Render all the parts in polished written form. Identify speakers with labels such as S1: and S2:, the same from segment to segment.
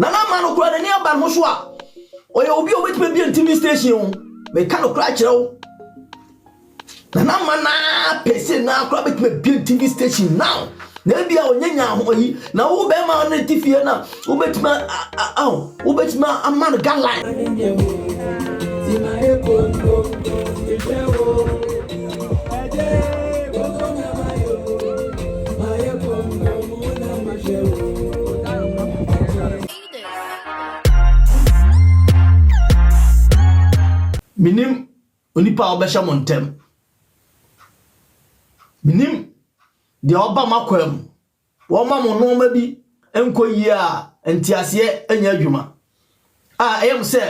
S1: Nana man okura na ni aba no so a oye obi obetime bi TV station me ka no kra kire Nana man na pese na akura betime bi TV station now na bia onyanya ahoyi na wo be ma na tifie na obetima obetima aman guideline Minim onipa obesha montem minim de oba makwam wo ma mo no ma bi enkoyi a entiase anya adwuma eyem se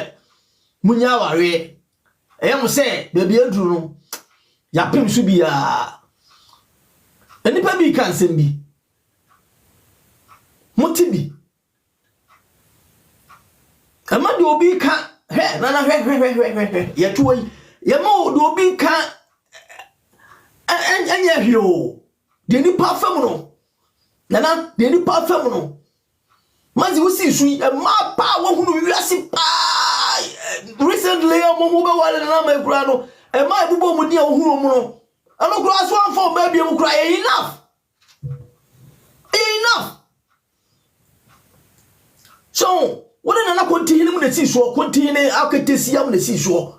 S1: munya ware eyem se bebi aduru no ya pem so bia enipa bi kan sem bi motibi ama de obi ka he nana he ye tuoi ye ma de obi ka anya hio de nipa fam no nana de nipa fam no mazi usi su ma pa wo hunu wiase pa recently mo be wale na Mcbrown no ma bubo mu dia hunu mu no ano kura so anfo ba bia mu kura enough so wona nana konti mu na si so konti ne akatesi am na si so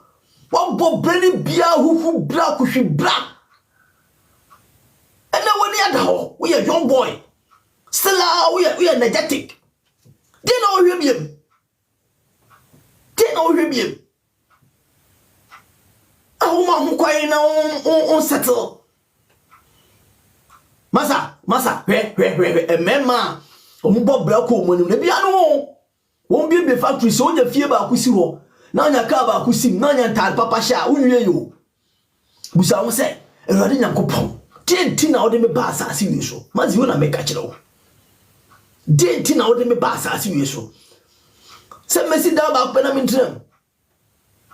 S1: wo bo brani bia huhu bra kuhwi bra and then when you are we are young boy still we are energetic they know him ma hu kwai na on settle masa emema ombo bra ko mo ni na bia no won be factory so nya fie ba akusi ho na nya ka ba akusi na nya ntar papa sha unwie yo busa wo se erade nyankopon denti na ode me ba asase wi so mazi wo na me ka kire wo denti na ode me ba asase wi so se mesi da ba ko na mintrem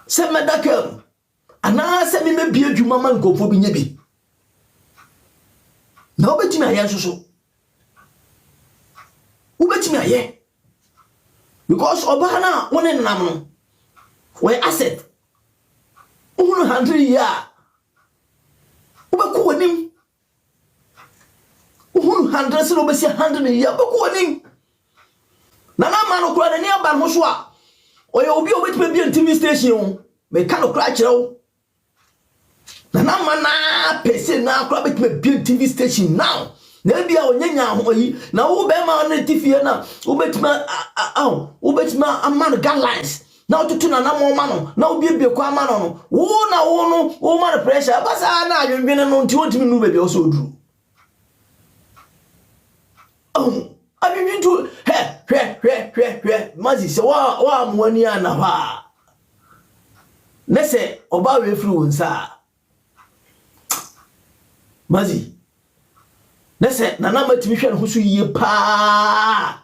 S1: se medakam ana se me bia dwuma man nkofo bi nya bi na obetimi aye so ubetimi aye because obana woni nam no we asset unu 100 year ubeku wonim unu 100 se no be 100 year ubeku wonim nana man kura na ni aba no so a oye obi obetime bi TV station me ka no kura kire wo nana man na pese na kura betime bi TV station now na bia onyanya ahoyi na wo be ma na tifie na obetima aman guidelines na otutu na mo ma no na obiebie kwa ama no wo na wo no wo ma pressure basa na adwenwene no nti wontimi nu be so oduru adwenwintu he mazi se wa amwani ana ha nese oba we free wonsa mazi nese nana matimi hwe no so yie pa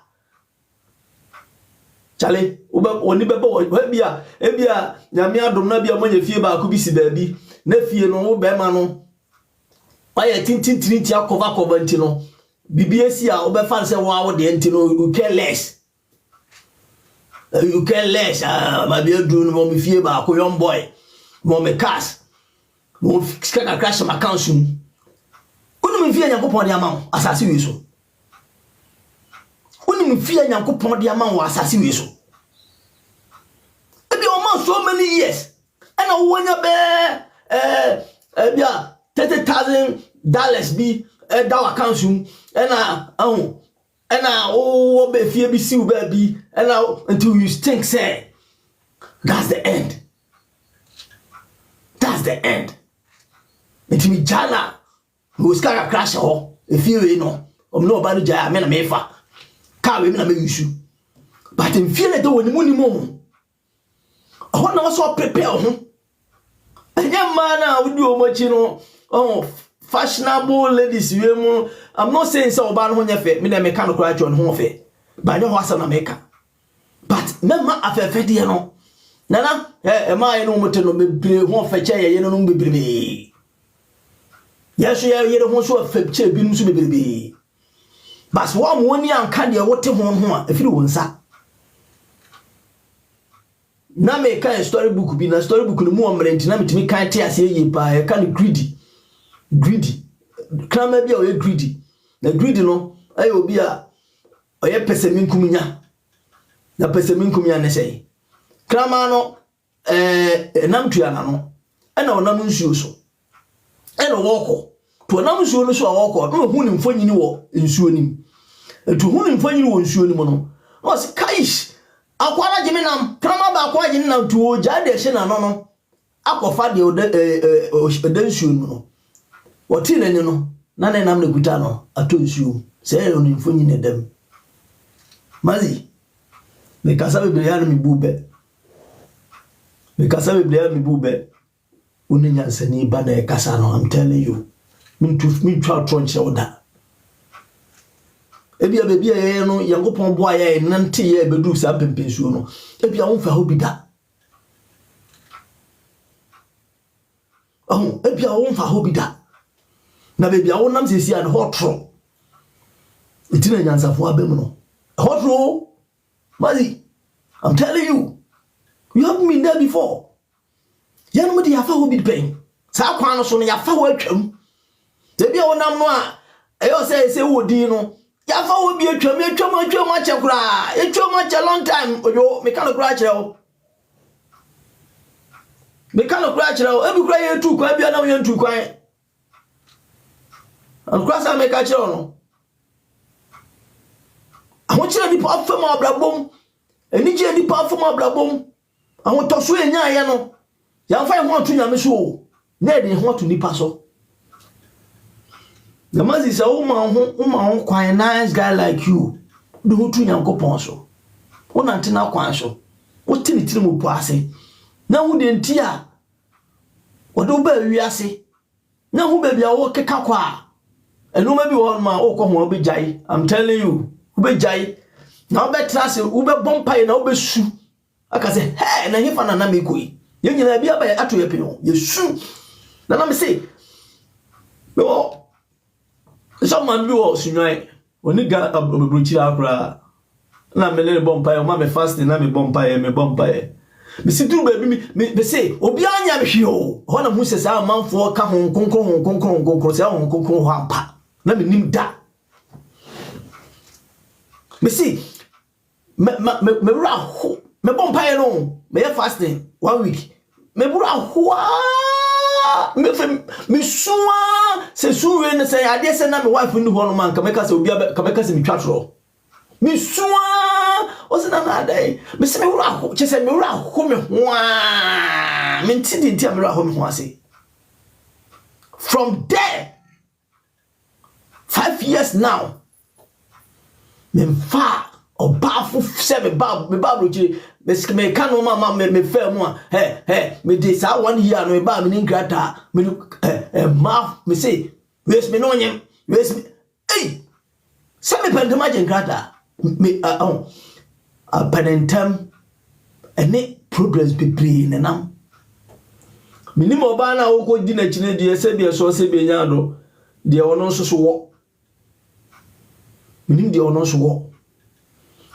S1: chale oni bebe wo bia ebia nyame adom na bia manya fie ba ko bi si baabi na fie no wo be ma no waya tintintinti akova nti no bibia si a wo be fan se wo de nti no you care less ma bia du no mo fie ba ko young boy mo me cars mo skaka crash my account unu mfie nyankopon de ama asase wi so unu mfie nyankopon de ama asase wi so ebi o ma so many years and I wonya be bia $30,000 bi that account and oh be fie bi si u ba bi and until you think say that's the end it me jana we ska crash ho if you know no ba no ja me na me fa ka we me na me issue but in feel the woni munimo ho na so prepare ho anya man na we do omachi no fashionable ladies we mu I'm not saying so ba no nya fe me na me ka no kra jo no ho fe ba nya ho asa na me ka but mema afefe de no nana ma no mote no bebre ho fe che ye no bebre yes ye ho so afeche bi no so bebre bas wo amoni anka de wote ho ho afiri wonsa na me kan storybook bi na storybook no mu omrent na metimi kan te ase yi pa e kan greedy krama bi a o greedy na greedy no ay obi a o ye peseminkunya na peseminkunya ne sei krama no nam tuana no na onam nsuo so na woko to onam nsuo no so woko no hu ni mfonyini wo nsuo nim to hu ni mfonyini wo nsuo nim no o se kaish akwara jimi nam krama ba akwara jimi nam to ja de hye na no akofa de odansuo no woti nani no na nam ne guta no ato nsuo se no mfonyini dem mazi me kasa bebre ya no mi bube me kasa bebre ya mi bube unenya nsani ba na kasa no I'm telling you me twa tronche oda ebia bebi ye no yankopon boa ye nante ye bedu sa pempensuo no ebia won fa ho bi da ebia won fa ho bi da na bebi a wonam sesi an hotro itina nyansafo abem no hotro mazi I'm telling you haven't been there before yanu mudi yafa ho bi pen sa kwan no so no yafa ho atwam bebi a wonam no a eyo se wodi no yafa wo bi atwam achekura atwam ache long time oyo me kan kura achero ebi kura ye tu kwa bia na wo ye tu kwan an kura sa me ka achero no ahon chire ni pa fam abrabom eni je ni pa fam abrabom ahon to so enya ye no ya fa ho to nyame so na de ho to nipa so the mazi say woman kwan nice guy like you do ho to nyankopon so wona ntena kwan so wotini tiri mu po ase na hu de nti a wodo ba wi ase na hu ba bia wo keka kwa eno ma bi won ma wo ko ho obejai I'm telling you obejai na obetra se wo be bompai na obesu aka se hey na hifa na me koi ye nyina bia ba ato ye pino ye su na me say no someone do sunwai oni ga obrochi akra na me le bompai o ma me fasting na me bompai me si duru ba bi me say obi anya me hwe o ho na hu se sa manfo ka ho konkron se ho konkron ho ampa na me nim da me see me ra ho me bompai no me fasting 1 week me bura ho me suwa se suwe ne se ade se na me wife ni ho no man ka meka se obi ka meka se me twatro me suwa o se na dai me se me wura ho che se me wura ho me ho a me ntidi ntia me wura ho me ho ase from there 5 years now me fa obafu se me ba brochi me kan no mama me fa mu a me dey sa 1 year no me ba me ni grata me ma me say wes me no nyem wes me se me pende ma gen grata me panentem ene progress bebre nenam me ni mo ba na wo ko di na chine die se bia so se bia nya do de ono nso so wo me ni de ono so wo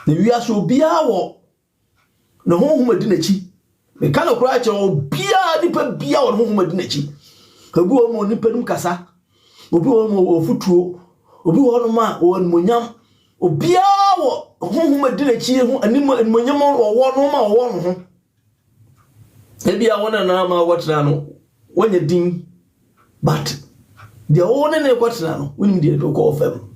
S1: na wi so bia wo no honhom adi na chi me kan okura che obia nipa bia wo honhom adi na chi kabu wo mo nipa num kasa obi wo mo ofutuo obi wo no ma wo monyam obia wo honhom adi na chi ho anim monyam wo no ma wo no ho ebia wona na ma wotna no wonya din but de wona ne kwotna no wonim de ko ofem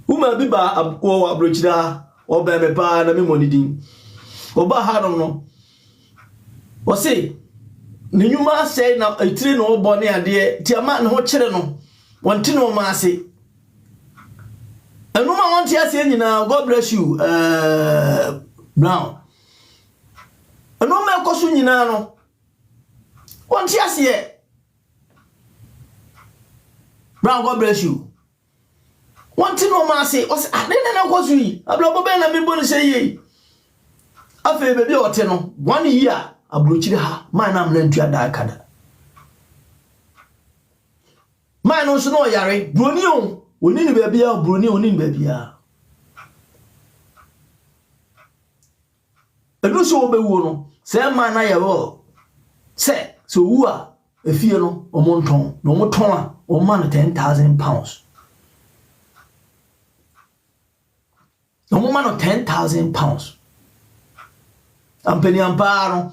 S1: uma bi ba wo abrochira oba me pa na me monidin oba ha no o se ne nyuma sei na etire no obo ne ade ti ama ne ho kire no wonte no ma ase enuma wonte ase nyina God bless you Brown enuma ekoso nyina no wonte ase Brown God bless you one thing no man say was na kwazu yi ablo be na me bonu say yi afa be o te no 1 year abrochire ha man na mna ntua da kada man no so no yare broni o oni ni be bia broni oni ni be bia enu so obewu no se man na ye wo se so wu a efie no omonton no moton a o man £10,000 no mo man £10,000 ampeni amparo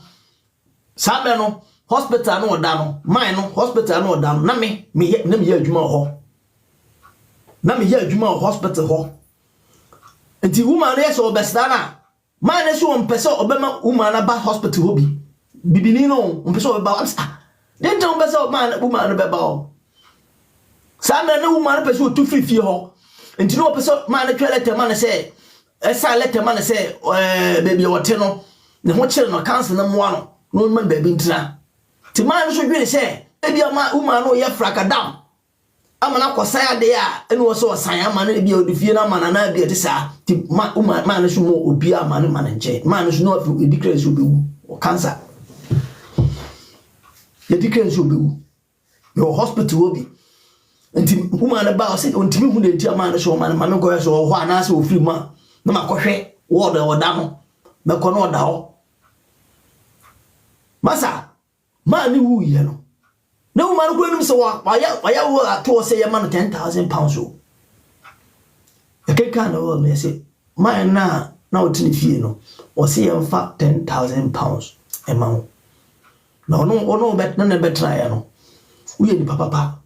S1: sabe no hospital no oda no man no hospital no oda no na me ye adwuma ho na me ye adwuma hospital ho enti woman no so obesta na man no so ompese obema woman na ba hospital ho bi bibini no ompese obeba den tan obesa man woman no beba ho sabe no woman no pese o tu free ho enti no opese man no twelete man say esa lete man say baby wote no ne ho kire no cancel na moa no man baby ntra ti man no so dwene say ebia ma woman no ye frakadam amana kwasaya de a ene wo so san amana ebia odifie na amana na bia tisa ti man no so mo obi amana man nche man no so no afi edikre so bewu o cancer edikre so bewu your hospital obi enti woman ba o say ontimi hu de enti amana so man ma me go so ho ana so ofiri ma na makohwe word oda no me ko no oda ho masa man ni wu ye no na woman ko nim so waya wo ato say ye man £10,000 o e ke kan no me say man na otini fie no o say ye mfa £10,000 e ma wo na ono bet na bet try no wo ye ni papa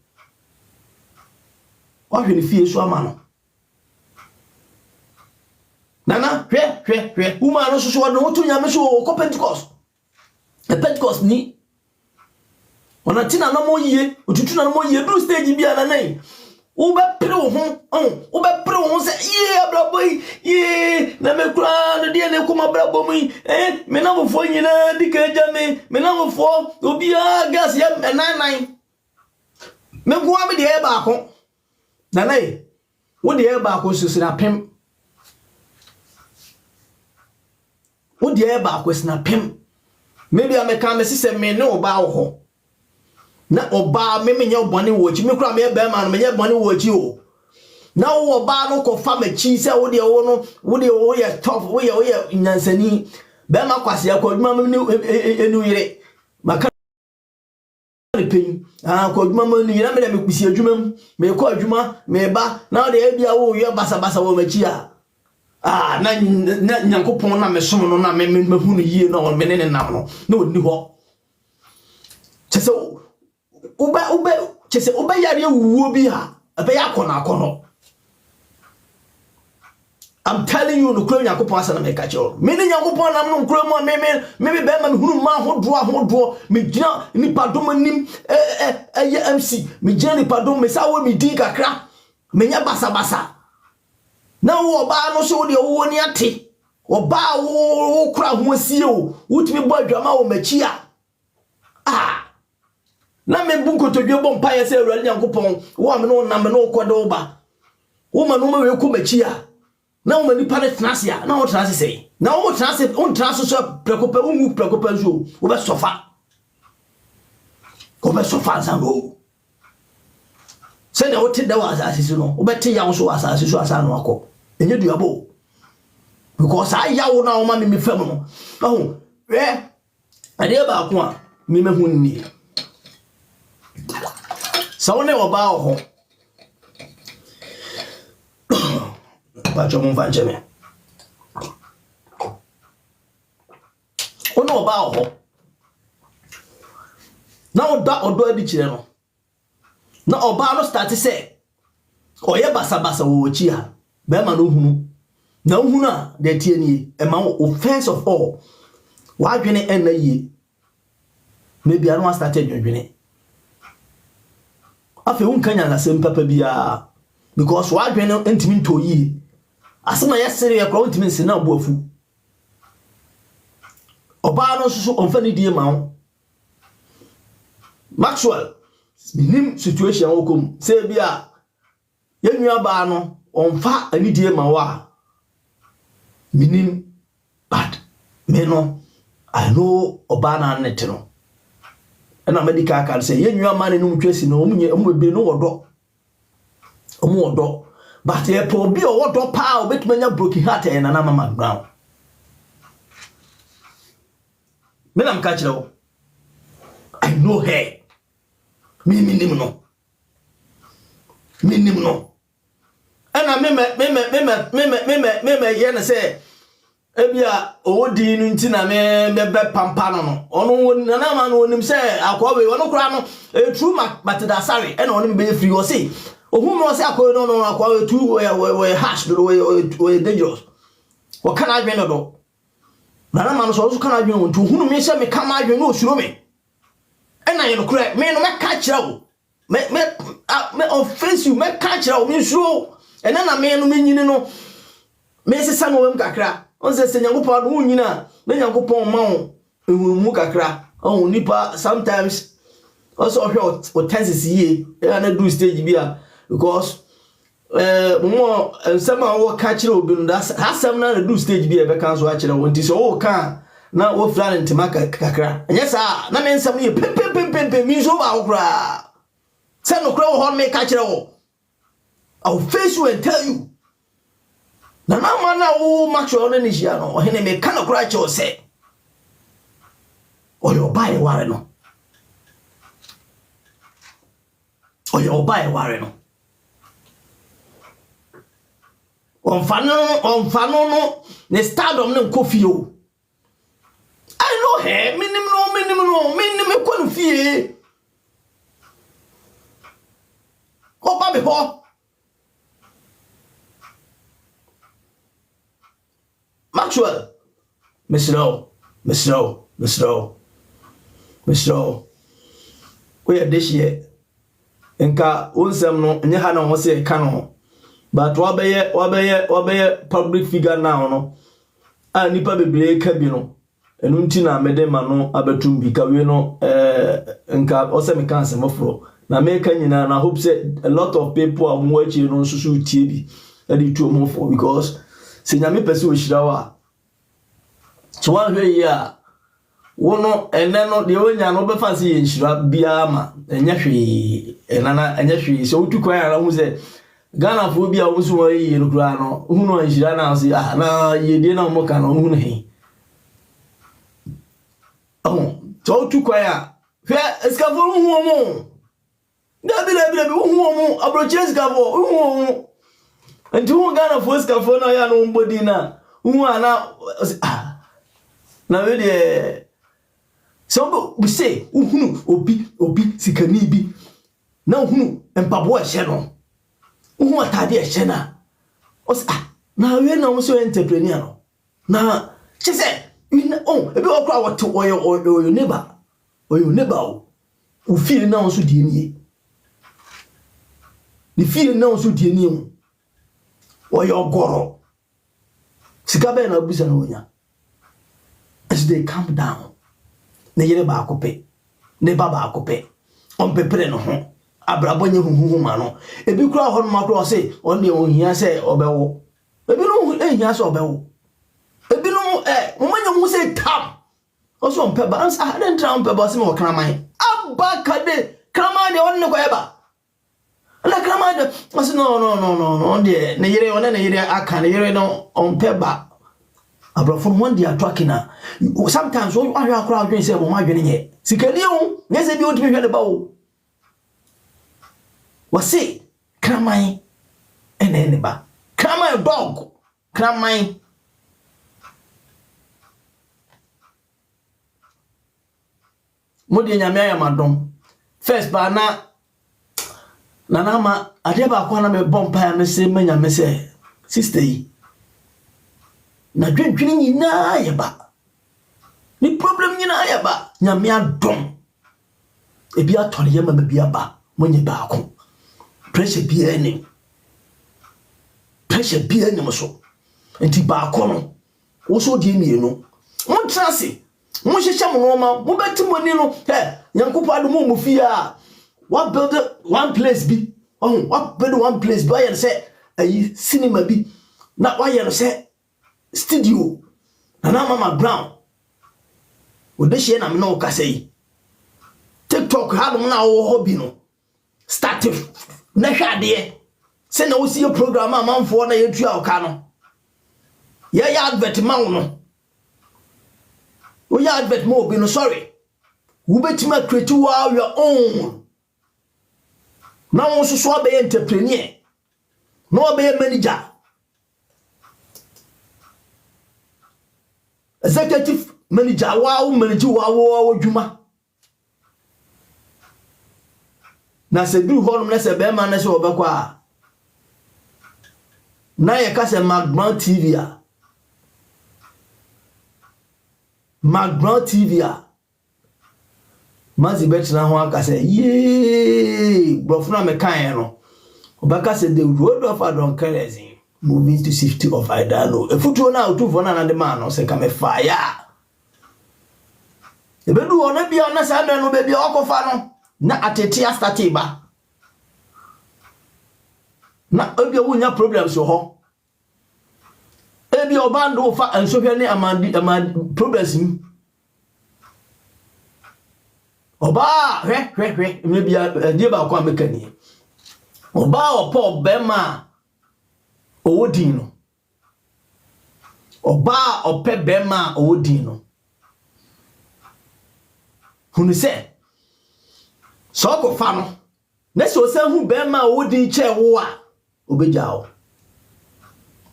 S1: wa hwe ni fie so ama no nana hwe woman no so no to nyame so ko Pentecost e Pentecost ni ona tina na mo yie otutu na mo yie do stage bia na nai wo be pre wo ho se ye abraboy ye na me kura no de ne kuma abraboy me na wo nyina dika ja me na wo obi a gas ya nan me go am de e ba ko na nai wo de e ba ko susina pem wo de e ba ko sina pem maybe I make come say me no ba ho na oba me nya obone wo chi me kura me be ma no me nya bone wo chi o na wo oba no ko fa machi say wo de wo no wo de wo ye tough wo ye nyansani be ma kwase akwaduma me enu yire maka pen akwaduma me enu yire me de me kusi adwuma me ko adwuma me ba na wo de e bia wo ye basa wo machi a na nyankopon na me som no na me hu no yie no me ne nam no na oni ho chese chese yare wuwo bi ha ebe ya kono I'm telling you no kro nyankopon asa na me ka che me ne nyankopon nam no kro mu me be ma me hunu ma ho me gina ni padom anim MC me gina ni padom me sa wo me din kakra me nya basa na wo ba no so de wo ni ate wo ba wo kura ho asie o wutimi bo adwama wo machi na me bu nkotodwe bo mpa ye se awurade nyankopon wo am no na me no kodo ba wo ma no ma we ko machi na wo mani pare trasia na wo trase sei na wo trase on trase so prekopa wo mu prekopa zo wo be sofa zango se na wo te da wa asase no wo be te ya wo so asase so asa no akọ enye duabo because ayawo na o ma me fam no ade ba ko a me hu ni so ne oba ho ba jo mo van jeme ono oba ho na odo adi kire no na oba no start say oye basa wo chi ha be ma no hunu na hunu a de tie ni e ma offense of all wa dwene en na yie maybe anu started dwene afi un kanya na sem papa bia because wa dwene ntimi nto yie asema yesere ya kwa ntimi nsi na boafu oba no so onfa ni die ma wo Maxwell minim situation wo kom se bia yenua ba no onfa ani die ma wa minim but me no I know oba na net no na medical card say yenua ma ne num twesi no omu be no odo but e po bi o wodo pa obetuma nya broken heart e na Mcbrown me nam ka kire wo I know her me nim no ana me ye na say ebia odi nu ntina me be pampa no ono na ma no onim say akwawe ono kura no true matida sare ena ono be free o say ohun no say akwawe no akwawe tu we hash do we dangerous wo kana adwen no do na ma no so kana adwen won tu hunu me say me kama adwen no osuro me ena ye no kura me no me ka kira wo me offense you me ka kira wo me suro ena na me no me nyini no me se sa no wem kakra on se nyankopon no nyina na nyankopon ma wo ehunu kakra on nipa sometimes also hwe o tenses ye na do stage bia because mo nsema wo ka kire obi no that hasam na do stage bia be kan so a kire won ti so wo kan na wo flan ntima kakra enya sa na me nsam ye pem mi so ba wo kra se no kra wo hon me ka kire wo I'll face you and tell you na mana wo Maxwell na ni hia no ohene me ka no kra che o se o yo bai ware no on fano no ne stardom ne nkofio I know her minimum ko no fie ko ba be ho Maxwell, Mr. We are this year. Enka unsem no nye ha na ho se ka no. But wabeye public figure now no. A nipa bebre ka bi no. Enu nti na mede ma no abetum bi ka we no enka o se me kan semofro. Na me ka nyina na hope say a lot of people are mo achi no susu tie bi. Adi to mo for because se nyame pese o hirawa so wan hwe ya wono ene no de wonya no be fa se ye hira bia ma enya hwe enana enya hwe so utukwa ya na hu se Ghana fo bia wo so wa yi no kura no hu no hira na se na ye de na mo ka no hu no he so utukwa ya hwe eskafo hu mo dabi hu mo abroche eskafo hu mo and who Ghana for eskafo na ya no mbodi na hu ana na we de so we say uhunu obi sikani bi na uhunu empabo a hye no uhu atade a hye na o na we na mo so entrepreneur no na che say ebi okra what oyo neighbor o feel na so die nie ni feel na so die nie oyo goro sika be na busa na wonya as they calm down ne yere ba akope ne baba akope on pepere no ho abrabonye huhu ma no ebi kura ho no makro say on de ohia say obewo ebi no ehia say obewo ebi no momanya hu say tam also on peba ans den tram peba se me kraman abakade kraman de on ne ko eba na kraman de as no de ne yere aka ne yere no on peba From one day talking sometimes when you are crowd you say mo ma dwene ye sikani o ne se bi o timi hwede ba o wase kraman ene ba kraman dog kraman modi nyame ayamadom first ba na ma ade ba kwa na me bompa ya me se manya me se sister yi na dwendwene nyina ya ba ni problem nyina ya ba nyame adom ebi atore ye ma bia ba monye ba ko pressure bia ni mo so enti ba ko no wo so die mienu mo trase mo hyehyɛ mo no ma mo beti mo ni no nyankopo adom mo fia what build one place bi what build one place bi ayen say ayi cinema bi na ayen say studio na mama Mcbrown o de hye na me no ka say TikTok ha no na wo hobby no start na hwade se na wo see program amanfo na yetu a oka no ya advert ma wo no We are advert more be no sorry. We bet me create your own. Now also so be entrepreneur. No be manager. Executive manager wow manager wow dwuma. Na se du honum na se be man na se obekwa. Na ye ka se Mcbrown TV a. Mcbrown TV a. Mazi betina ho aka se ye brofuna me kan no. Obaka se the road of Adonkerezi moving to safety of Idano. Efutu na otu fo na de man no se ka me fire. Ebedu ona bia ona sa me no be bia okofa no na atetia start ba. Na obia wunya problems ho. Ebi obando fa ansohwe ne amandi problems ni. Oba hwe me bia die ba kwa mekani. Oba opo bema owodin no. Oba ope bema owodin no. Hunu se so ko fa no na so se hu bema owodin che wo a obejao.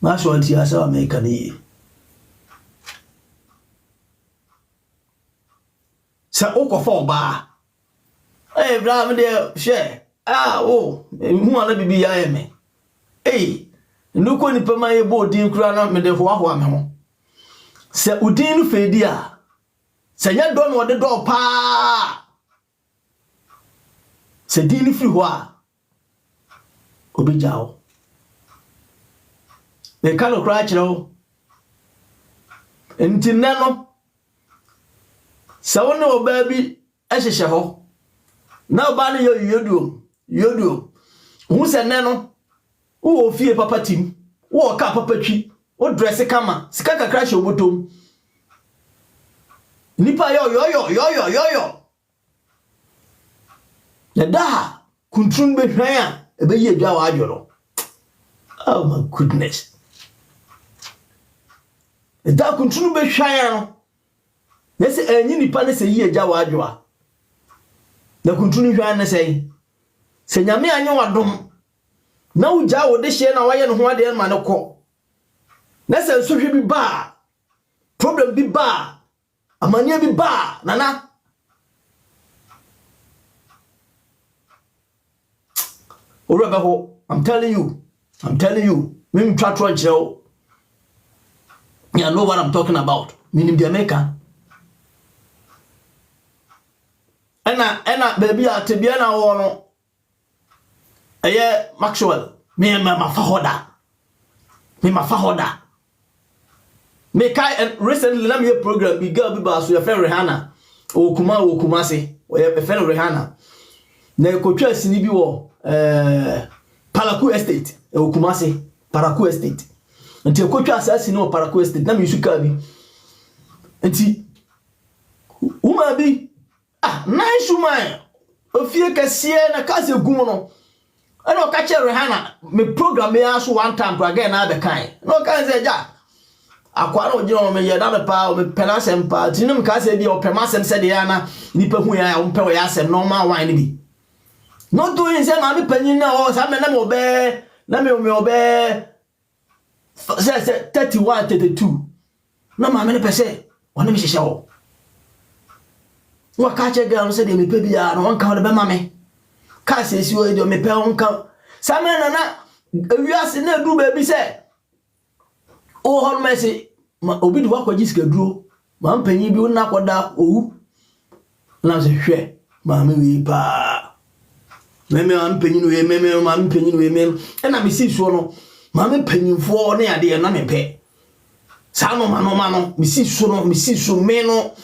S1: Ma so anti asa America ni. Sa okofa oba. Bra me de share. Hu ana bibi ya eme. Nduko ni pema ye bo din kura na me de ho me ho. Se udin nu fedi a. Se nya do no de do pa. Se din nu firi ho a. Obijao. Me kalo kura chiro. Enti nano. Se woni oba bi ehhehye ho. Na oba ne yodo. Hu se nano. Wo fie papa tim. Wo ka papa twi. Wo dress kama. Sika kakra hye obotom. Nipa yo. Da kuntrum be hwan a ebe yi adwa wa adworo. Oh my goodness. Da kuntrum be hwan no. Nese enyi nipa ne se yi adwa wa adwa. Na kuntrum hwan ne se. Se nyame anya wadom. Na uja wo de hye na waye no ho ade ma ne kɔ. Na se nsohwe bi ba. Problem bi ba. Amania bi ba. Nana. Orebeho, I'm telling you. Me try to tell. You know what I'm talking about. Meaning the America. Ena baby a tebia na wo no. Maxwell, me mafahoda. Me kai recently let me a program big girl bi so your friend Rihanna. O Kumasi. O your friend Rihanna. Na ekotwa sini bi wo Paraku Estate. O Kumasi, Paraku Estate. Nti ekotwa asasi no Paraku Estate na me suka bi. Nti uma bi nice woman. Ofie kese na kase gumo no. Eno ka che Rihanna me program me aso one time again na be kan. No kan say ja. Akwa no gino me ye da me pa o me penasem pa. Tinum ka say bi o pemasem se de ya na nipa hu ya o mpe o ya asem normal wine bi. No doing say ma me panyin na o sa me na me obe na me obe say 31 32. Na ma me ne pese wona me hihye wo. Wa ka che girl say de me pe bia no won ka wo be ma me. Ka se si o de me pe won ka. Sa me na wiase na du ba bi say o hon me say obi du akwaji sika duro ma mpanyin bi wona koda owu na se hwe ma me wi pa me am panyin we me ma panyin we me e na me si so no ma me panyinfo na ya de na me pe sa no ma no me si so me no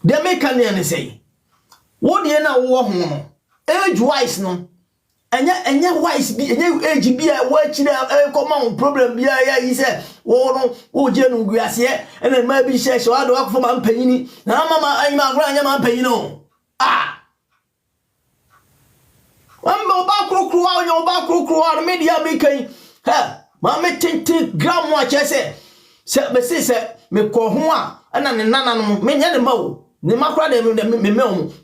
S1: de me kan ya ne say wo de na wo ho no age wise no enya wise bi enya age bi a wa chire common problem bi a ya yi say wo no wo je no guase e na ma bi she ado akofo ma mpanyini na mama ayi ma agora anya ma mpanyini no Wamba oba krokro media making. Ha, ma me tinti gram wa chese. me say me ko ho a na ne nana no me nya ne mawo ne makra de me me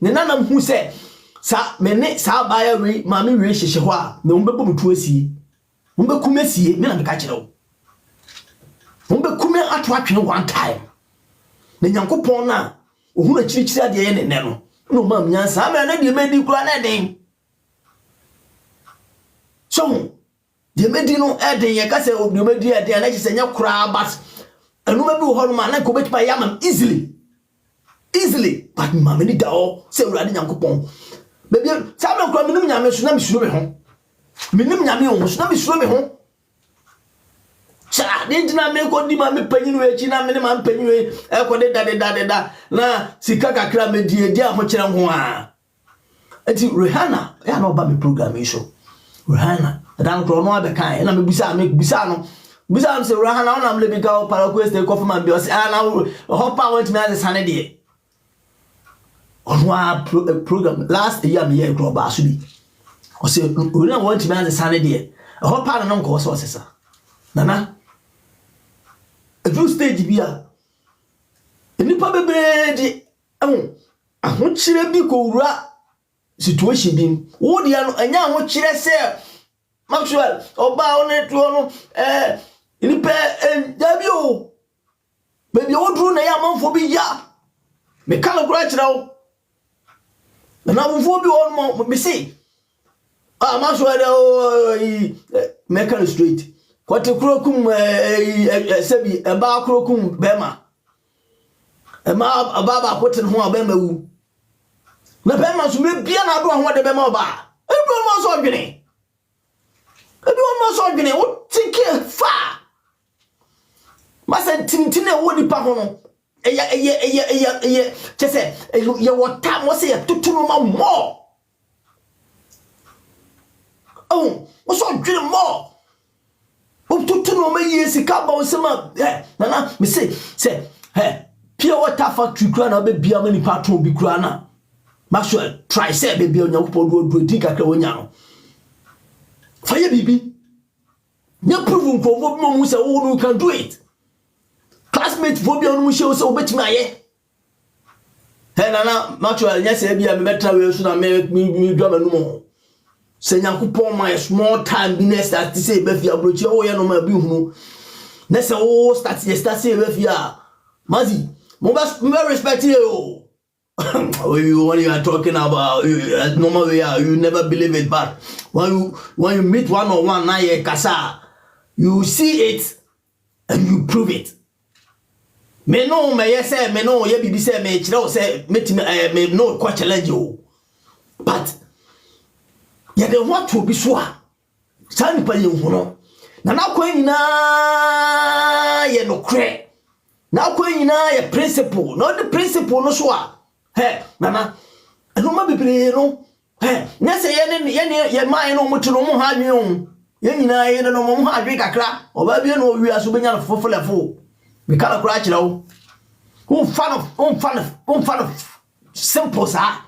S1: ne nana hu say sa me ne sa ba ya wi ma me wi hyehye ho a me mbe bom tu asie mbe kumasie me na me ka kire wo mbe kume ato atwene one time ne Nyankopon na ohun akirikyiri ade ye ne no no ma mnyansa me na de me di kura na den so de me di no eden ye ka se de me di eden na kise nya kura but enu ma bi wo ho no ma na ko betima yamam easily but ma me ni da o se urade Nyankopon baby sa me kura minum nyame so na me suro me ho minum nyame o so na me suro me ho cha de dina me ko di ma me panyin we chi na me ma panyin we e ko de da na sika kakra me di a ho kire ho a enti Rihanna ya na oba me program yi so Rihanna dan ko no abekan na me bisa no se Rihanna na me lebika o para quest e ko fama bi o se na ho pa want me as sane de onwa program last year me year global so bi o se Rihanna want me as sane de ho pa no ko so sesa nana a few stage bia enipa bebre di ahun chire bi ko wura situation bi wo dia no anya ahun chire se Maxwell oba one to no enipa dabi o baby wo dru na ya manfo bi ya me kala kura chira wo na manfo bi won mo me say Maxwell me kala straight Kwati kurokum sebi eba kurokum bema ema ababa kotin ho abema wu na bema so me bia na do ho de bema oba ebi o mo so dwene wo tike fa masa tintine wo di pa ho no eya chese ye wota mo se ye tutunu ma mo wo so dwene mo tutu no me yesi ka ba osema nana me say pure water factory kura na be bia mani patron bi kura na Maxwell try say be bia Nyankopon do di kakra wonya no fa ye bibi nya prove nko wo mo mu say wo no can do it classmate fo bia no mu she wo say obetimi aye nana Maxwell nya say bia me betra we so na me dwa manu mo se Nyankopon my small time business that say be fi abrochi o ye no ma bi hunu na se o start say be fi a mazi mo be respect you when you are talking about normally you never believe it but when you meet one on one na ye kasa you see it and you prove it me no me yes say me no ye bibi say me kire o say me no ko challenge you but ya de what to be so a san pa ye hu no na kwa nyina ye no kre na kwa nyina ye principle no the principle no so a nana eno ma bibire no na se ye mai no mutu no mo ha dwen o ye nyina ye no mo ha dwen kakra oba bi no wi aso benya no fofo me kala kura kira wo fan of simple sa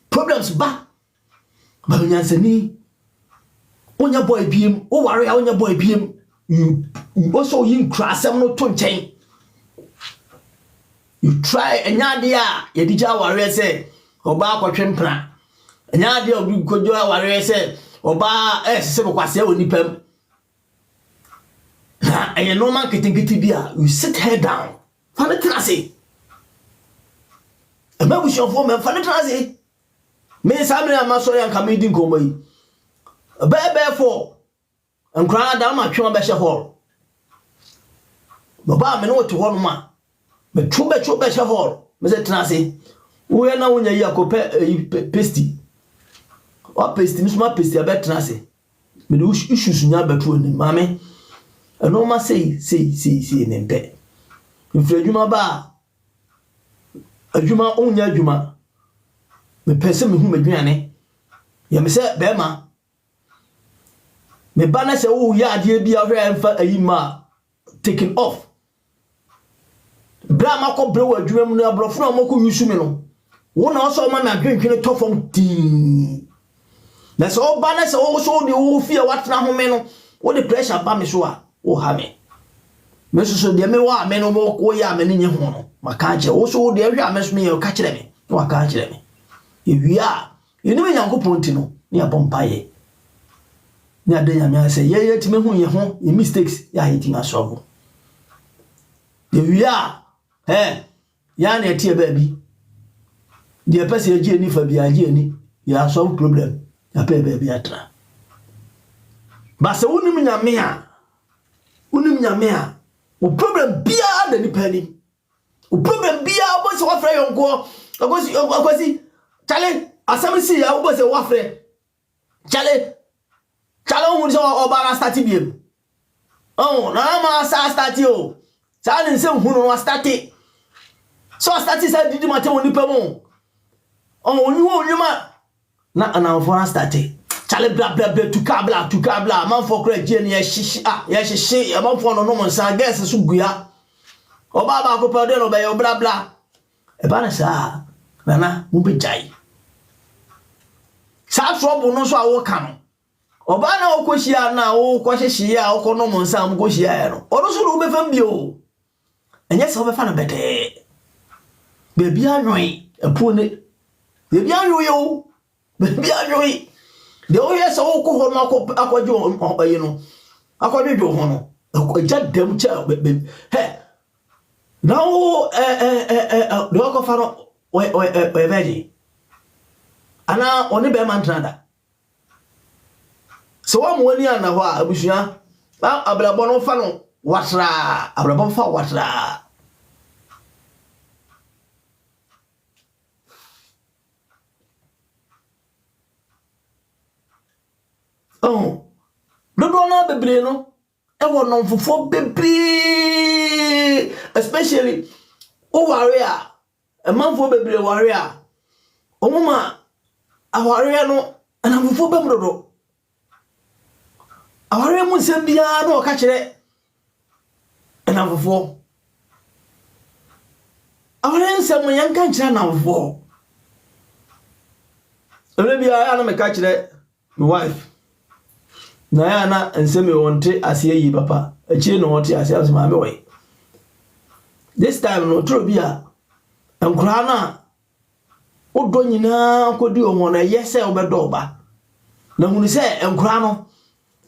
S1: problems ba nyansani onya boy biem o ware a onya boy biem you also yin krasem no to nchen you try enyade a ye dija ware se oba akwetwempra enyade obi kojo ware se oba se bokwase onipam na no man kitingiti bia you sit head down fa the trase e ma bushon fo me fa the trase me samre amasori an kamedi nkomo yi bebe for nkra da ma twa be she hall baba me no to hall ma me tube she hall me se trase wo ya na wonya yi akope pasty o pasty ni suma pasty abe trase me do issues nya beto ni mame eno ma sei ne mpe mfrejuma ba adwuma onya adwuma me pese me hu medwane ya me se be ma me bana se wo ya ade bia hwe amfa ayima taking off bra makọ bre wa adwuma mu no abrofo na makọ yusu me no wo na so ma na adwentwene tofom ti na so bana se wo so de wo fie watena ho me no wo de pressure ba me so a wo ha me me so de me wa me no wo ya me nye ho no maka je wo so de hwa me so me ka kire me wa ka kire me ewia eni me Nyankopɔn ti no ne abompaye ni adanya me say ye ti me hu ye ho ye mistakes ya hiti ma solve ewia ya na etie ba bi de pese ye ni fa bi age ni ya solve problem ya pe ba bi atra ba se wonim nyame a o problem bia da ni pani o problem bia obo se wa fra yonko agosi chale asem si ya obo se wa fra chale o so oba na start biem na ma start o chale nse hu no start so start say didi mate woni pemo onwuma na anamfo start chale bla tu kabla man for credit je ne ya shishi ya man for no monsa gas so gua oba ba ko pe de no be yo bla e ba na sa nana mu be jai sa trouble no so awo ka no oba na okohia na wo kohihia wo no monsa mu kohia ya no odo so no be fam bi o enye se wo be fa na bede be bia anwen epu ne be bia anwen yo be bia anwen de o yes o ko ho no akwajo ayi no akwadwo ho no akwaja dem cha now de o ko fa no we beji ana oni be man trada so wa mo ni ana ho abusua ablabo no fa no watra ablabo fa watra dodo na bebre no e wono fofo bebre especially o warrior e manfo bebre warrior omuma a warrior no ana fofo bemrodo a warrior mu sembia no ka kire ana fofo a warrior nsem yanka kire na fofo bia ya na me ka kire my wife na ya na nseme wonte ase yi papa achi no wonte ase ase ma me we this time no trobia enkura na odo nyina kodi omo na yese obedo ba na hunu se enkura no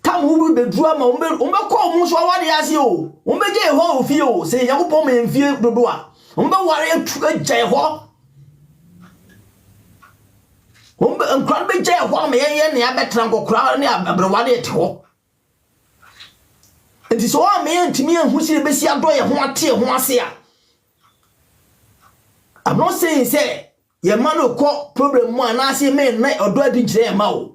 S1: tam wu be dua ma umbe ko mu so wade ase o umbe je ho ofie o se yakopon me mfie dodo a umbe ware atu agye ho umbe enkura be je ho me ye ne abetra nkokura ne abrewade ete ho enti so a me ntimi ahu si be si ado ye ho ate ho ase a I'm not saying say your man will call problem one and I say man night or do I didn't say ma.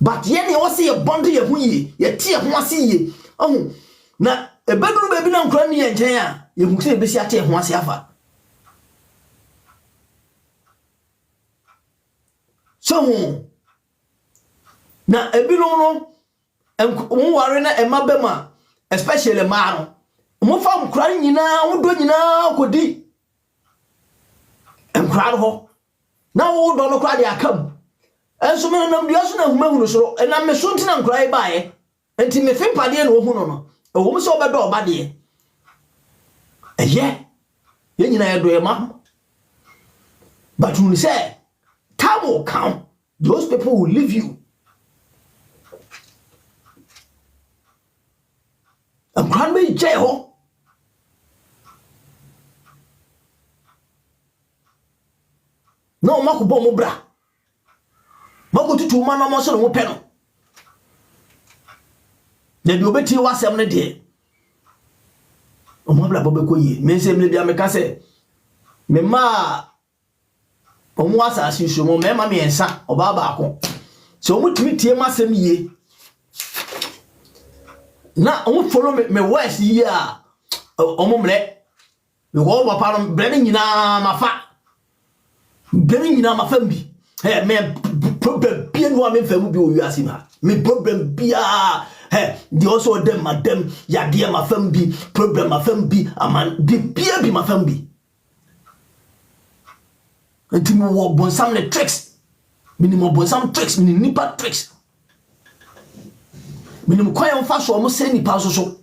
S1: But yen you see a bond ye hui ye tear who see ye. Oh na a bedroom baby no cranny and jaya you must say be si ate who see afa. So na a bilono and warren and mabema especially mano. Mo fam crying na wo do nyina kodi crowd ho na wo do no crowd ya kam enso me nam dia so na humahunu so na me so ntina nkrai baaye enti me fempade na wo hu no e wo so obedo obade ye nyina ye do e ma but when you say time will come those people will leave you and crowd be je ho no mako bo mo bra mako tutu ma no mo so no pe no de bi obeti wasem ne de o mo bra bo be koyi me se me bia me ka se me ma o mo asa asiso mo me ma me ensa o ba ba ko so mo timi tie masem ye na o mo follow me west ye a o mo mle me go ba pa no bre nyina mafa beni nyina mafam bi me problem bia no am fam bi o wiase ma me problem bia the also dem madam ya dia mafam bi problem mafam bi aman bi bia bi mafam bi ntimo wo bon sam le tricks minimum bon sam tricks nipa tricks minimum kwai on fa so mo se nipa so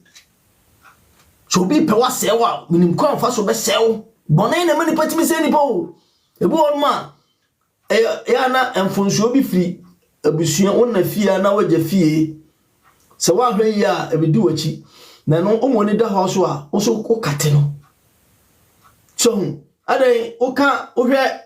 S1: so be pe wa sewa minim kwa fa so be sew bone na mani patimi se ni po ebu on ma ya na emfonso bi firi abusua wonna fie na waja fie se wa hwe ya ebedi wachi na no omoni da ho so a wo so ko kate no so adai oka ohwe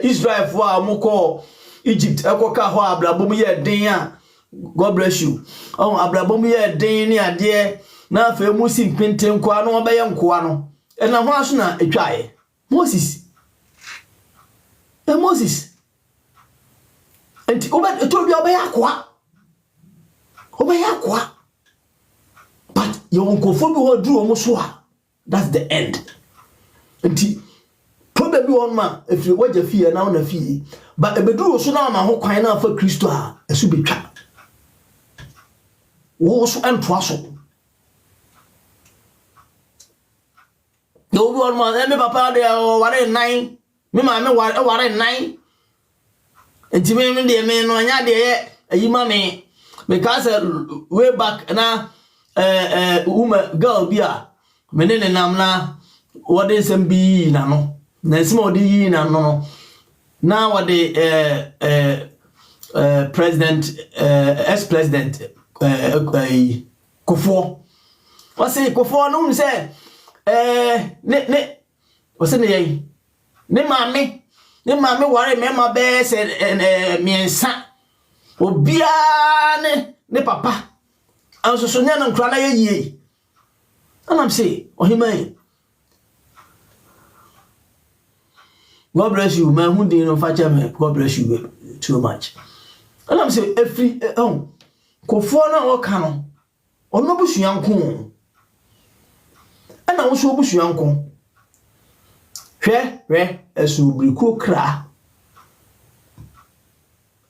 S1: Israel fo a moko Egypt ekoka ho ablabom ye den a God bless you ablabom ye den ni ade na afa mu si mpenten kwa no obeye nkoa no na ho aso na etwae Moses enti to bi obeye akwa but your nkofo bi ho duru omo so a that's the end enti problem bi won ma if you waja fie na na fie but ebeduru so na ma ho kwan na afa Kristo a esu betwa wo so entwa so no won ma me papa de ware 9 me ma me ware 9 enti me de me no anya de ayi ma me because way back na woman girl bia me ne nam na wode sem bi na no na sima wode yi na no na wode president ex-president Kofo wase Kofo no say ne wase ne yayi ne mame ware me ma be se miensa obia ne papa anso so nya na nkra na yeye anam say ohimai God bless you man who didn't facha me God bless you too much anam say every Kofo na o ka no ono busuanko ana wo so busuanko hwe esu briku kra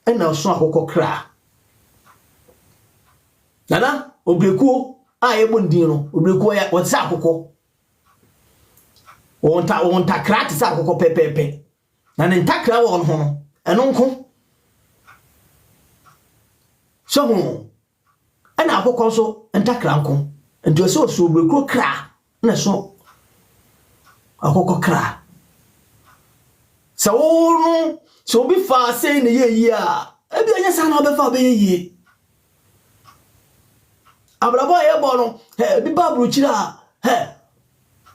S1: ena so akoko kra nana obreku a yebondin no obreku ya wotsa akoko wonta kra ti sa akoko pepepe na ne ntakra won ho no eno nko so ho ana akoko so ntakra nko nto so obreku kra na so akoko kra so so bi fa say ne ye a ebi anya sa na obefa be ye abrabo ye bo no bi babru chira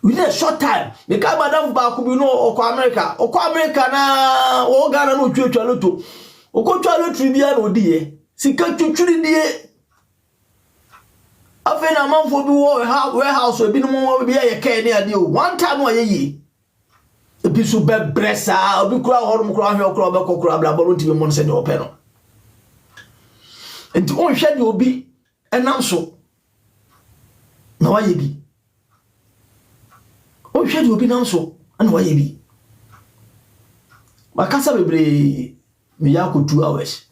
S1: within a short time the guy madam ba ku bi no okọ America na o Ghana no twetwa loto okotwa loto bia na odi sika twetwiri die afi na manfo bi wo warehouse bi no mo bi ye kai ne ade o one time o ye ebi so be bresa obi kura horum kura hwe kura be kokura blabo no tibe mon se ne ope no enti on hwe de obi enam so na wa ye bi on hwe de obi nam so na wa ye bi makasa bebre me yakọ 2 hours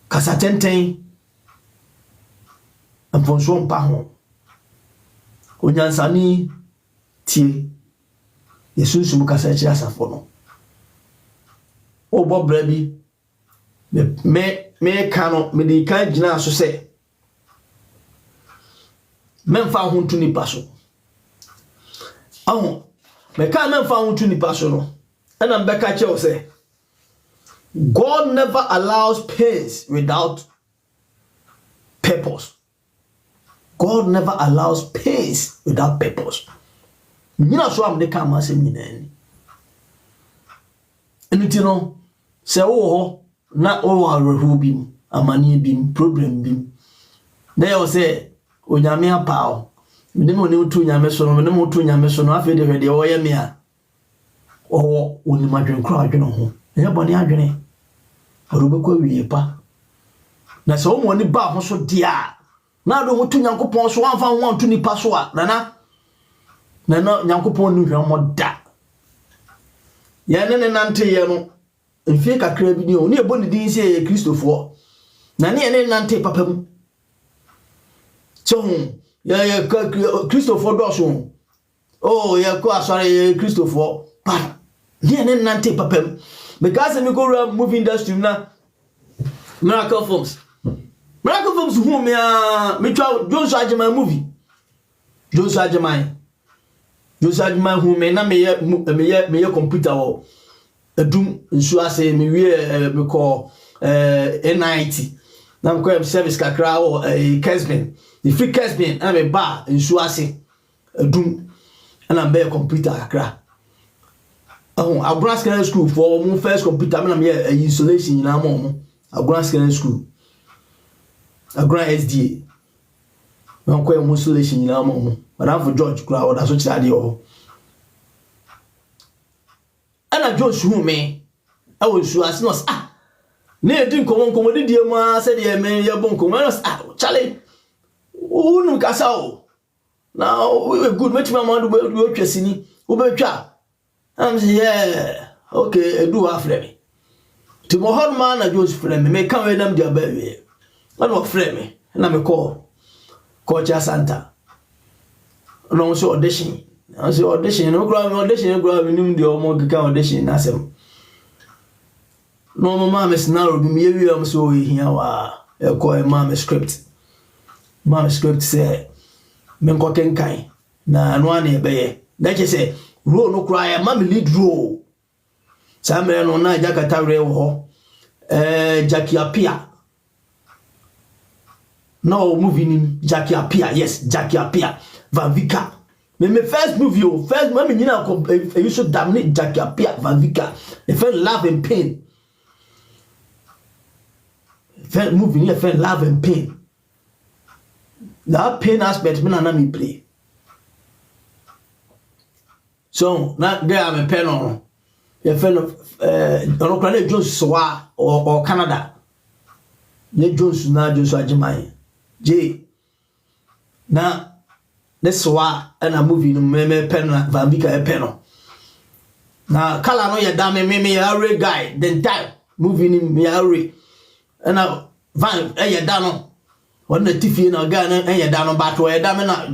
S1: kasa tenten amfonso mpa ho onyansani tie yesusu mukasa echi asafo no obo bra bi me kano me di kan gina so se memfa ho ntu ni paso aho me kan memfa ho ntu ni paso no na mbeka che o se God never allows pains without purpose. God never allows pains without purpose. You know, so I'm the camera saying, and you know, say, oh, not all our who beam, a money beam, problem beam. They all say, oh, Yamia pow. We didn't know to Yameson, we don't know to Yameson, I feel the oh, Yamia. Oh, only my dream crowd, you know, everybody agony. Orubeko wiepa. Na so mo ni ba ho so dia. Na do ho tu Nyankopon so wanfa won tu nipa so a nana Nyankopon ni hwe mo da. Ya ne nante ye no mfie kakra bi ni o ni ebo ni din se ye Kristofo. Na ne nante papa mu. So ya Kristofo do so. Oh ya ko asore Kristofo. Pa. Ne nante papa mu. Because we go around movie industry na Miracle Films who me try Jones Ajima movie Joshua Ajman who me na me computer wo adum nsu ase me wie me call N90 na me call service kakra wo Kesben the free Kesben na me ba nsu ase adum na me computer kakra Agora Secondary School for my first computer me na me installation na mo Agora Secondary School Agora SDA na ko installation na mo Madam for George kura o da so chade o ana George hu me I was sure as no na edin komo didie mu a se de me ye bon komo no chale unu kasa o na we good match my man do twasini wo be twa am say yeah okay edu afre me ti mo hon man na George frame me kan we nam dia ba we na no frame me na me call culture center no so audition I say audition no grab me nim de o mo kan audition na sem no mama me scenario bi me wi am so hia wa e ko e mama script say me nko kenkan na no an e be ye na che say role no cry e mama lead role samre no na jakata re wo Jackie Apia no movie nim Jackie Apia yes Jackie Apia Van Vika me first movie first mama nyina ko you should damn Jackie Apia Van Vika the first Love and Pain first movie near first Love and Pain that pain aspect me na me play so na there am a pen on your friend no plan Jones Soa or Canada ne Jones na Joshua Ajman J na this wa na movie no me pen na Van Vika e pen no na kala no ya da me ya re guy then time movie ni me ya re na Van ya da no wona tifie na guy na ya da no but ya da me na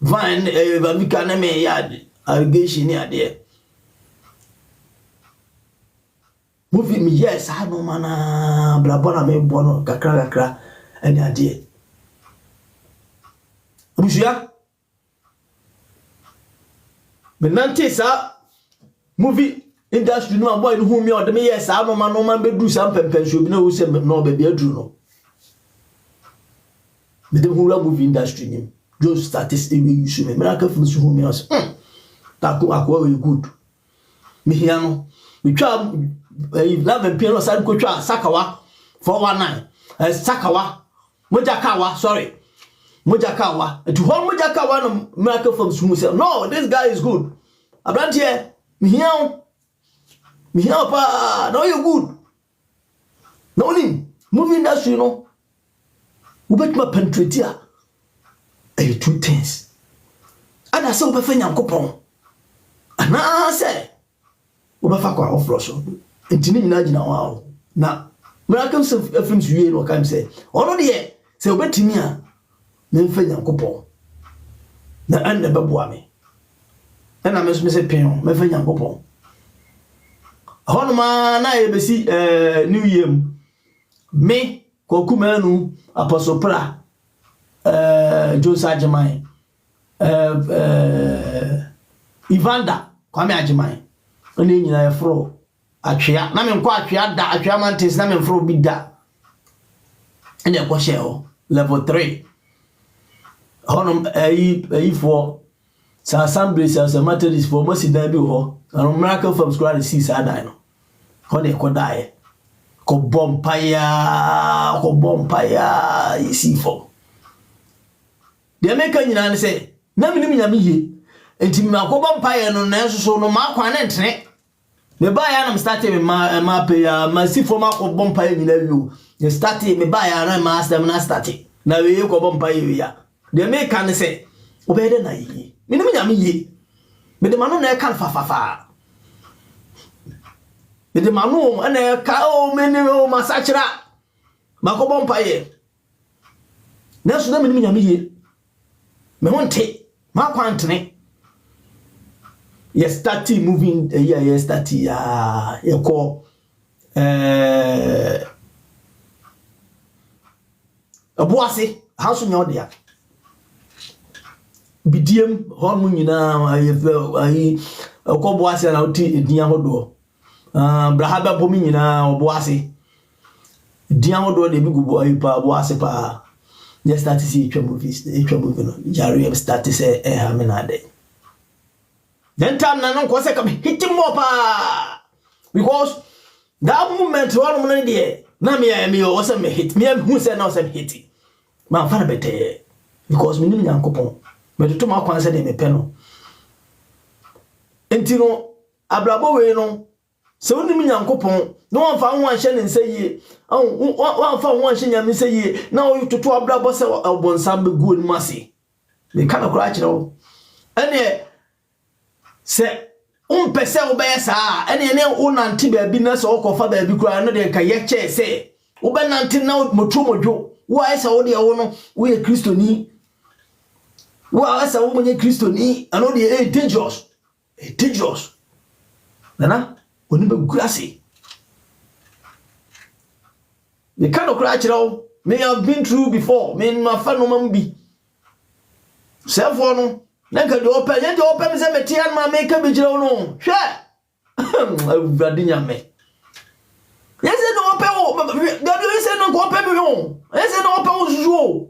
S1: Van Vika na me ya allegation ni ade movie me yes I no mana bla bona me bono kakra ani ade abushia menante sa movie industry no boy no hu me o de me yes I no man be do sam pempenso bi na wo se no be adu no me de hu movie industry ni just statistics we use me na ka fu so hu me os ta ko akwa we good me hia no me twa Love and Pain sa ko twa Sakawa 419 Sakawa Mojakawa sorry Mojakawa to hold Mojakawa no miracle from Sumu no this guy is good abrant here me here pa no you good no ni movie industry no we bet ma penetrate here two things and I say we fa Nyankopon ana say we fa kwa ofro so entini nyina gina wa na miracle films wie no kan say ono de say obetimi a me fa Nyankopon na ande beboa me na me say pen me fa Nyankopon honma na ye besi new year me ko kumanu aposopra Joseph Ajman Ivanda kwame Ajman oni nyina efro atwea na me nkwa atwea da atwea mantis na me mfro bi da ene ko share level 3 honom for sa assembly sa methodist for mo sida bi ho no miracle from square 6 adan no ho de ko dae ko bompaya isi for de me kan nyina ne se na me nim nyame ye enti me akoba mpaye no na so no ma kwa na ntene me ba ya na start me ma pay ya ma si for ma ko mpaye nyina wi o start me ba ya na ma start na start na we ko mpaye wi ya de me kan se obede na yi me nim nyame ye me de manu na e kan fa me de manu na ka o me ni o masachira ma ko mpaye na so na me nim nyame ye me wonte ma kwa ntene yes starty moving yes starty you call abuase how so nyo dia bidiem ho mu nyina ayi okoboase na oti edian hodo brahaba bomi nyina oboase edian hodo de bigubo ayi pa boase pa ya start see etwa movie no jare start say ha me na de then time na no ko say come hit more pa because that moment one mo dey na me o say me hit me who say na o say hit man fa na bete because me nim Nyankopon me to ma kwan say de me pe no enti no abrabo we no se wonim Nyankopon no wan fa ho anhye ne nseye wan fa ho anhye nyame nseye na o toto abrabo se obonsam be gu ni mase me kana kura kire wo ene se pese obeye saa ene ne unanti ba bi na se okofa ba bi kura no de nka ye che se obenanti na motomodwo wo ayesa wo de wo no wo ye kristoni wo ayesa wo monye kristoni ano de dangerous nana oni be gurase me kind kura kire me have been through before me ma fa no mam bi selfo no naka de open se metian ma make be jira no hwe avadi nyame yese no open o gado yese no open be no yese no open o zuzo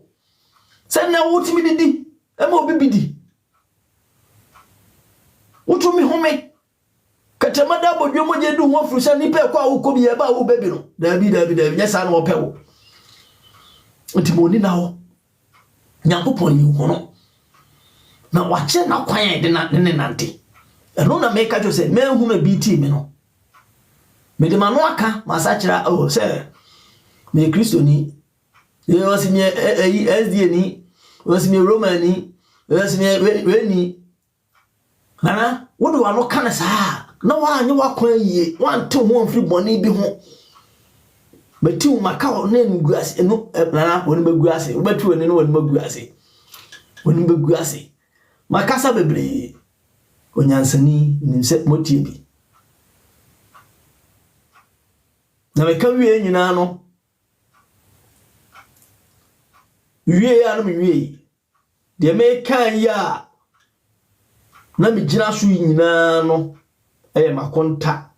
S1: se na wotimi didi e ma obibidi wotumi home katamada bodwe moje du ho frusa ni pe kwa wo bi e ba wo bebi no dabi yesa no open o otimoni na ho Nyankopon yi ho no na wache na kwan de na ne nante eno na make jo say me hu na BT me no me de manu aka masachira oh say me kristoni ye wasi me SD ni wasi me Roman ni wasi me we ni nana wo do anu kana sa na wa anyi wa kwan yie wan te ho mfiri boni bi ho beti u maka na nguase eno nana woni beguase beti woni no woni beguase makasa bebre onyansani nimse motie bi na me kan wie nyina no wie ya no wie de me kan ya na me gina so nyina no makonta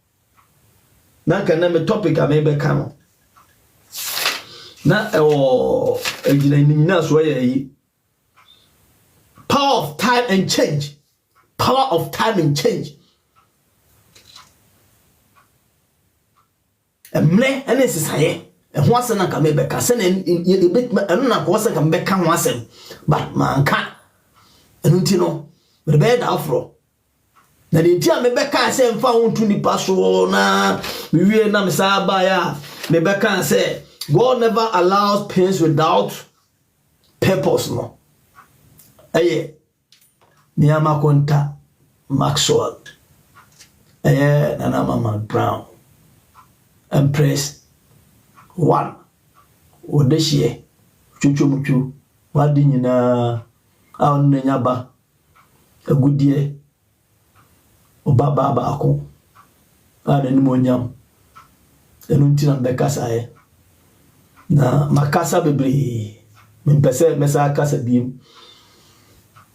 S1: na kan na me topic a me be kan no na gina nyina so yi power of time and change. Emre ene sisaye ho ase na ka me beka se na eno na ko se ka me beka ho asem but manka eno nti no me be da afro na de nti a me beka se mfa ho ntu nipa so na me wie na me sa ba ya me beka se God never allows pains without purpose no aye Niyama konta Maxwell nana mama Brown Empress 1 odeshie chuchumuchu wadi nyina awon nyaba agudie obaba baako ana ni monyam enu ntina bekasa na makasa bebre mpese mesa kasa biem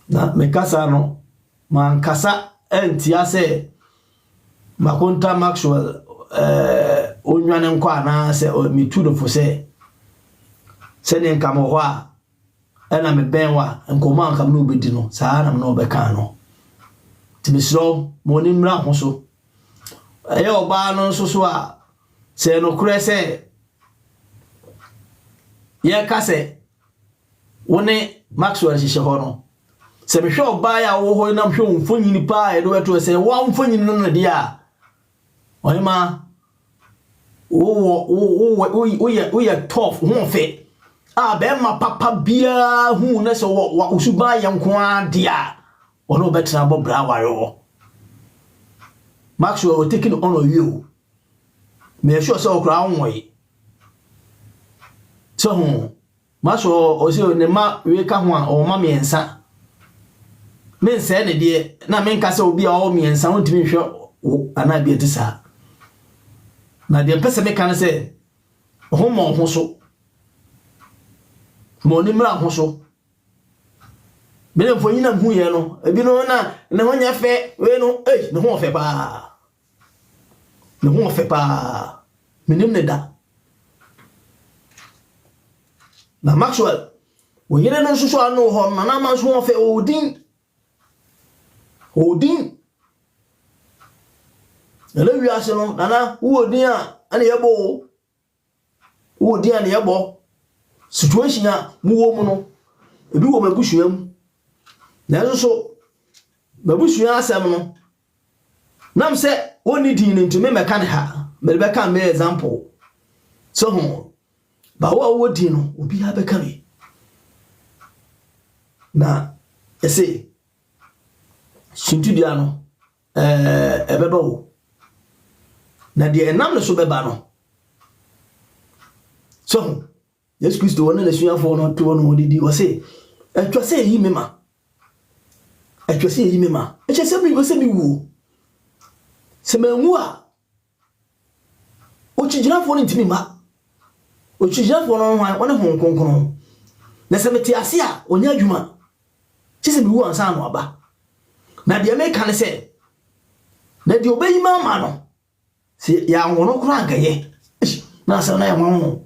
S1: na mekasa no mankasa entia se makonta Maxwell onwane nkwa na se mitudo fo se ne nkamo ho a na me benwa nkoma nkam no obedi no saa na no beka no timisro moni mra ho so oba no so a se no kure se ye kase woni Maxwell hihye ho no se me hwe oba ya wo ho na hwe mfonyini pa e do weto se wa mfonyini no na dia oyima o ya tough ho fe be ma papa bia hu na se wa usuba ya nko adia ono betra bo bra ware Maxwell taking on you me sure so kra onwe so Maxwell o se ne ma we ka ho a o ma miensa men se ne de na men ka se obi a o miensa wontimi hwe ana bia tisa na de pese me kan se ho mo so mo ni mra ho so me na mfonyi na hu ye no ebi no na ho nya fe we no ne ho fe pa ne ho fe pa minim ne da na Maxwell wo yire no so anu ho na ma so ho fe odin ele wi ase no nana wo odin a ane yebo wo odin ane yebo situation a mu wo mu no ebi wo mabusuam na so mabusuam asem no nam se woni din ni ntumi meka ne ha me be ka me example so ho ba wo din no obi ha be ka me na ese shintudia no ebeba wo na de enam ne so beba no so Yesu Kristo wona na suafo no to no odidi wo se etwa se yi mema eche se bi wo se bi wu se menwu a o chijirafo no ntimi ma o chijirafo no hwan wona hon konkon na se meti ase a onya adwuma che se bi wu ansa no aba na de me kan se na de obeyi ma no se ya wono kura ankaye na sa na ya wono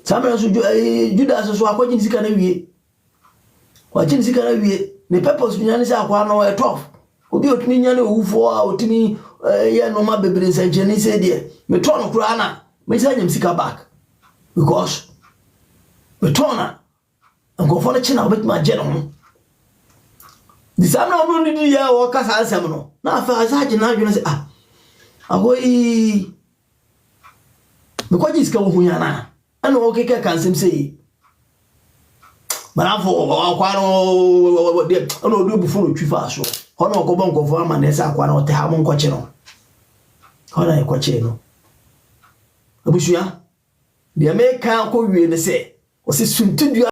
S1: Samuel so Judas so akwaji nisika na wie. Kwaji nisika na wie. Ne purpose nyane se akwa na 12. Obi otumi nyane owufo a otumi ye no ma bebre nsanche ni se de. Me to no kura na me se anyam sika back. Because me to na ngofo na china obetuma je no ho. Di Samuel no ni ya o kasa asem no. Na afa asaje na adwene se ahoyi me kwaji sika wo hunya na. Ano okeke kansem sei marafo akwa no de ano odu bufu no twifa so hono okobo nkofo ama na esa akwa na ote ha mo nkoche no hono ekoche no abusua de America ko wie ne se o se suntu